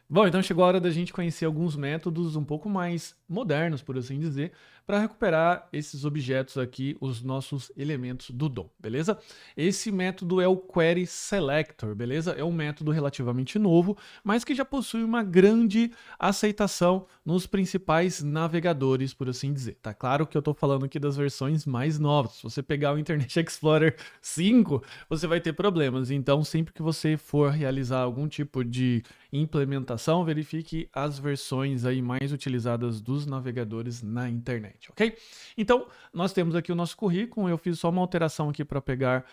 Bom, então chegou a hora da gente conhecer alguns métodos um pouco mais modernos, por assim dizer, para recuperar esses objetos aqui, os nossos elementos do DOM, beleza? Esse método é o Query Selector, beleza? É um método relativamente novo, mas que já possui uma grande aceitação nos principais navegadores, por assim dizer. Tá claro que eu estou falando aqui das versões mais novas. Se você pegar o Internet Explorer 5, você vai ter problemas. Então, sempre que você for realizar algum tipo de implementação, verifique as versões aí mais utilizadas dos navegadores na internet, ok? Então, nós temos aqui o nosso currículo, eu fiz só uma alteração aqui para pegar,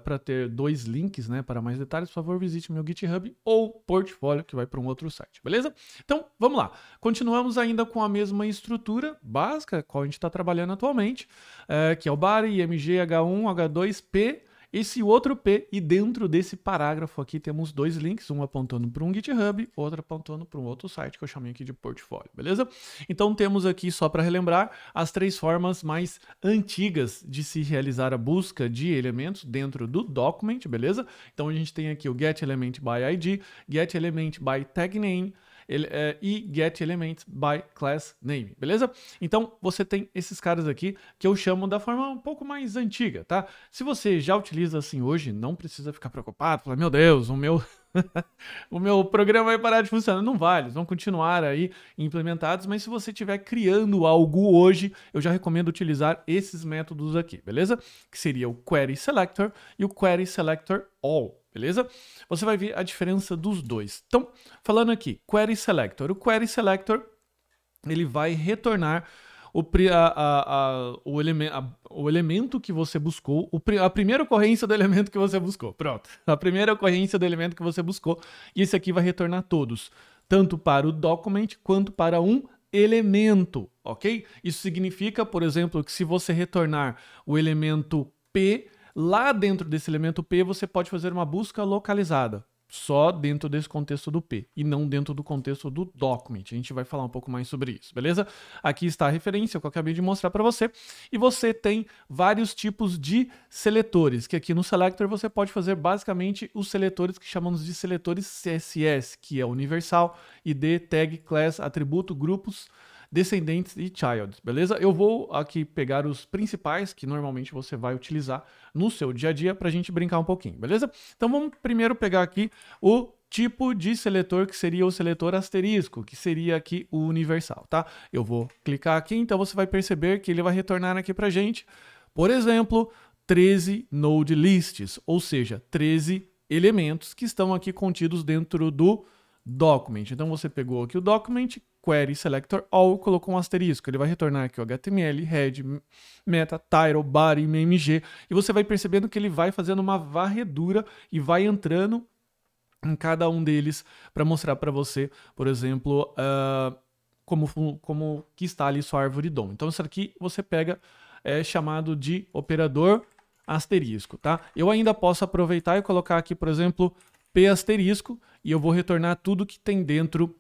para ter dois links, né? Para mais detalhes, por favor, visite meu GitHub ou portfólio, que vai para um outro site, beleza? Então, vamos lá. Continuamos ainda com a mesma estrutura básica, qual a gente está trabalhando atualmente, que é o body, img, h1, h2, p, esse outro P, e dentro desse parágrafo aqui temos dois links, um apontando para um GitHub, outro apontando para um outro site que eu chamei aqui de portfólio, beleza? Então temos aqui, só para relembrar, as três formas mais antigas de se realizar a busca de elementos dentro do document, beleza? Então a gente tem aqui o getElementById, getElementByTagName, e getElementByClassName, beleza? Então você tem esses caras aqui que eu chamo da forma um pouco mais antiga, tá? Se você já utiliza assim hoje, não precisa ficar preocupado, falar, meu Deus, o meu o meu programa vai parar de funcionar. Não vai, eles vão continuar aí implementados, mas se você estiver criando algo hoje, eu já recomendo utilizar esses métodos aqui, beleza? Que seria o Query Selector e o Query Selector All, beleza? Você vai ver a diferença dos dois. Então, falando aqui, Query Selector. O Query Selector, ele vai retornar o elemento que você buscou, a primeira ocorrência do elemento que você buscou. Pronto. A primeira ocorrência do elemento que você buscou. E esse aqui vai retornar todos, tanto para o document quanto para um elemento, ok? Isso significa, por exemplo, que se você retornar o elemento P, lá dentro desse elemento P, você pode fazer uma busca localizada, só dentro desse contexto do P, e não dentro do contexto do document. A gente vai falar um pouco mais sobre isso, beleza? Aqui está a referência que eu acabei de mostrar para você, e você tem vários tipos de seletores, que aqui no Selector você pode fazer basicamente os seletores que chamamos de seletores CSS, que é universal, ID, tag, class, atributo, grupos, descendentes e child, beleza? Eu vou aqui pegar os principais que normalmente você vai utilizar no seu dia a dia para a gente brincar um pouquinho, beleza? Então vamos primeiro pegar aqui o tipo de seletor que seria o seletor asterisco, que seria aqui o universal, tá? Eu vou clicar aqui, então você vai perceber que ele vai retornar aqui para a gente, por exemplo, 13 node lists, ou seja, 13 elementos que estão aqui contidos dentro do document. Então você pegou aqui o document, Query Selector All, colocou um asterisco, ele vai retornar aqui o HTML, head, meta, title, body, img, e você vai percebendo que ele vai fazendo uma varredura e vai entrando em cada um deles para mostrar para você, por exemplo, como que está ali sua árvore DOM. Então isso aqui você pega, chamado de operador asterisco, tá? Eu ainda posso aproveitar e colocar aqui, por exemplo, P asterisco, e eu vou retornar tudo que tem dentro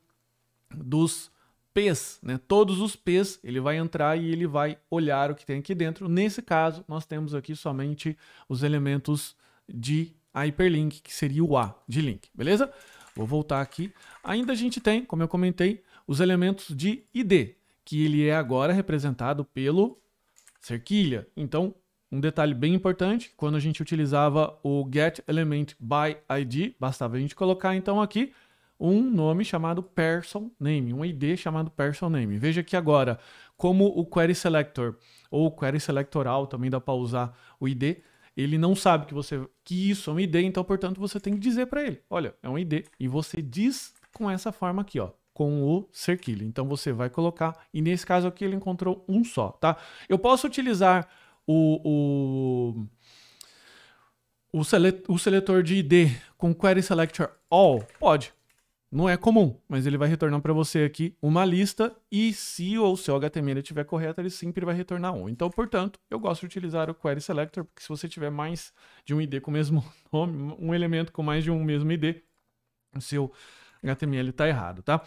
dos P's, né? Todos os P's, ele vai entrar e ele vai olhar o que tem aqui dentro. Nesse caso, nós temos aqui somente os elementos de hyperlink, que seria o A de link, beleza? Vou voltar aqui. Ainda a gente tem, como eu comentei, os elementos de ID, que ele é agora representado pelo cerquilha. Então, um detalhe bem importante, quando a gente utilizava o getElementById, bastava a gente colocar então aqui um nome chamado person name, um ID chamado person name. Veja que agora, como o Query Selector ou o Query Selectoral, também dá para usar o ID, ele não sabe que isso é um ID, então, portanto, você tem que dizer para ele, olha, é um ID, e você diz com essa forma aqui, ó, com o cerquilho. Então você vai colocar, e nesse caso aqui ele encontrou um só, tá? Eu posso utilizar o seletor de ID com Query Selector All? Pode. Não é comum, mas ele vai retornar para você aqui uma lista, e se o seu HTML estiver correto, ele sempre vai retornar um. Então, portanto, eu gosto de utilizar o Query Selector, porque se você tiver mais de um ID com o mesmo nome, um elemento com mais de um mesmo ID, o seu HTML está errado, tá?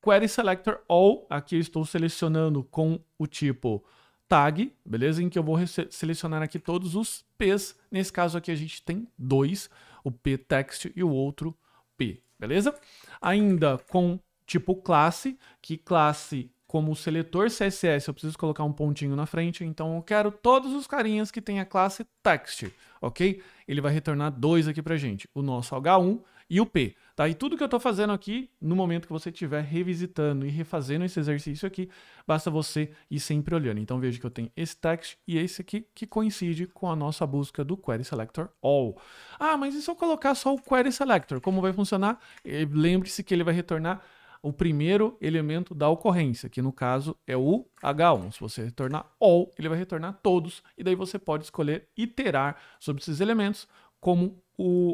Query Selector All, aqui eu estou selecionando com o tipo tag, beleza? Em que eu vou selecionar aqui todos os P's. Nesse caso aqui a gente tem dois, o P text e o outro P. beleza? Ainda com tipo classe, que classe como seletor CSS eu preciso colocar um pontinho na frente, então eu quero todos os carinhas que tem a classe text, ok? Ele vai retornar 2 aqui pra gente, o nosso H1 e o P, tá? E tudo que eu tô fazendo aqui, no momento que você estiver revisitando e refazendo esse exercício aqui, basta você ir sempre olhando. Então veja que eu tenho esse text e esse aqui que coincide com a nossa busca do Query Selector All. Ah, mas e se eu colocar só o Query Selector? Como vai funcionar? Lembre-se que ele vai retornar o primeiro elemento da ocorrência, que no caso é o H1. Se você retornar all, ele vai retornar todos, e daí você pode escolher iterar sobre esses elementos, como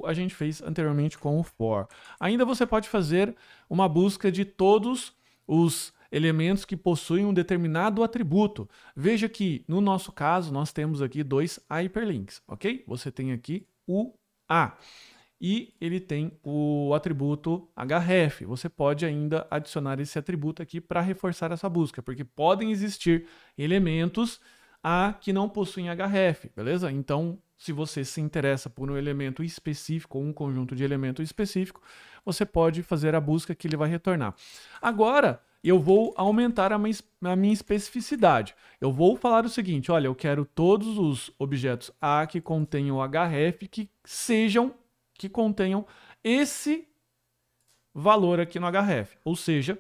a gente fez anteriormente com o for. Ainda você pode fazer uma busca de todos os elementos que possuem um determinado atributo. Veja que, no nosso caso, nós temos aqui 2 hyperlinks, ok? Você tem aqui o A. E ele tem o atributo href. Você pode ainda adicionar esse atributo aqui para reforçar essa busca, porque podem existir elementos que não possuem href, beleza? Então, se você se interessa por um elemento específico ou um conjunto de elementos específico, você pode fazer a busca que ele vai retornar. Agora, eu vou aumentar a minha especificidade. Eu vou falar o seguinte, olha, eu quero todos os objetos A que contenham href que contenham esse valor aqui no href, ou seja,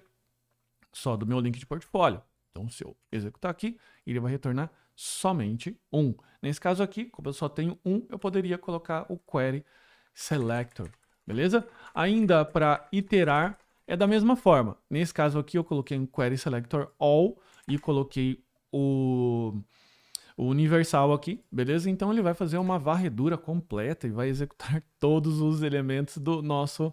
só do meu link de portfólio. Então, se eu executar aqui, ele vai retornar somente 1. Nesse caso aqui, como eu só tenho 1, eu poderia colocar o Query Selector, beleza? Ainda para iterar, é da mesma forma. Nesse caso aqui, eu coloquei um Query Selector All e coloquei o universal aqui, beleza? Então ele vai fazer uma varredura completa e vai executar todos os elementos do nosso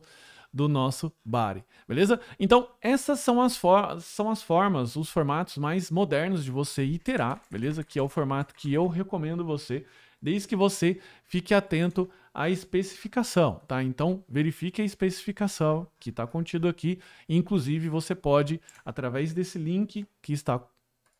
body, beleza? Então essas são as formas, os formatos mais modernos de você iterar, beleza? Que é o formato que eu recomendo você, desde que você fique atento à especificação, tá? Então verifique a especificação que está contido aqui, inclusive você pode, através desse link que está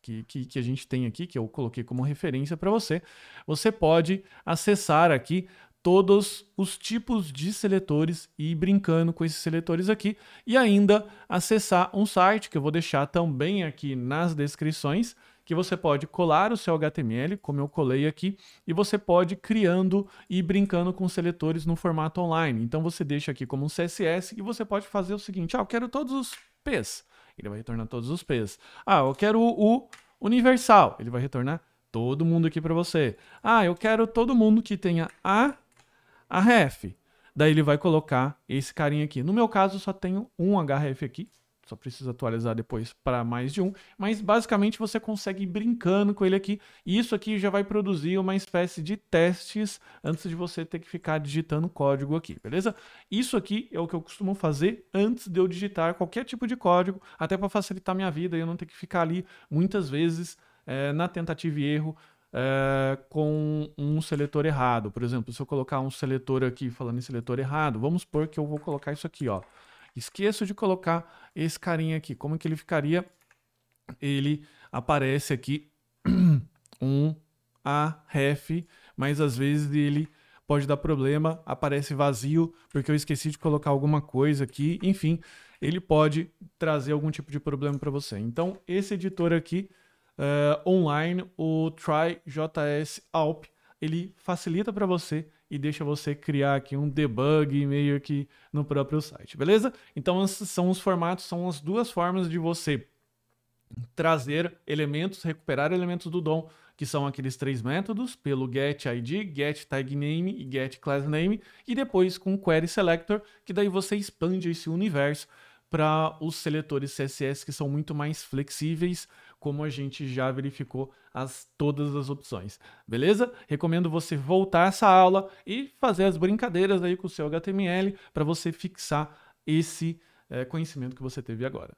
que a gente tem aqui, que eu coloquei como referência para você, você pode acessar aqui todos os tipos de seletores e ir brincando com esses seletores aqui e ainda acessar um site que eu vou deixar também aqui nas descrições, que você pode colar o seu HTML, como eu colei aqui, e você pode ir criando e brincando com seletores no formato online. Então você deixa aqui como um CSS e você pode fazer o seguinte, eu quero todos os P's. Ele vai retornar todos os P's. Eu quero o universal. Ele vai retornar todo mundo aqui para você. Eu quero todo mundo que tenha a href. Daí ele vai colocar esse carinha aqui. No meu caso, só tenho um href aqui. Só preciso atualizar depois para mais de um. Mas basicamente você consegue ir brincando com ele aqui. E isso aqui já vai produzir uma espécie de testes antes de você ter que ficar digitando código aqui, beleza? Isso aqui é o que eu costumo fazer antes de eu digitar qualquer tipo de código, até para facilitar minha vida e eu não ter que ficar ali muitas vezes na tentativa e erro com um seletor errado. Por exemplo, se eu colocar um seletor aqui falando em seletor errado, vamos supor que eu vou colocar isso aqui, ó. Esqueço de colocar esse carinha aqui. Como que ele ficaria? Ele aparece aqui um href, mas às vezes ele pode dar problema, aparece vazio, porque eu esqueci de colocar alguma coisa aqui. Enfim, ele pode trazer algum tipo de problema para você. Então, esse editor aqui, online, o Try.js Alp, ele facilita para você e deixa você criar aqui um debug meio que no próprio site, beleza? Então esses são os formatos, são as duas formas de você trazer elementos, recuperar elementos do DOM, que são aqueles 3 métodos, pelo getID, getTagName e getClassName, e depois com o Query Selector, que daí você expande esse universo para os seletores CSS que são muito mais flexíveis, como a gente já verificou todas as opções, beleza? Recomendo você voltar essa aula e fazer as brincadeiras aí com o seu HTML para você fixar esse conhecimento que você teve agora.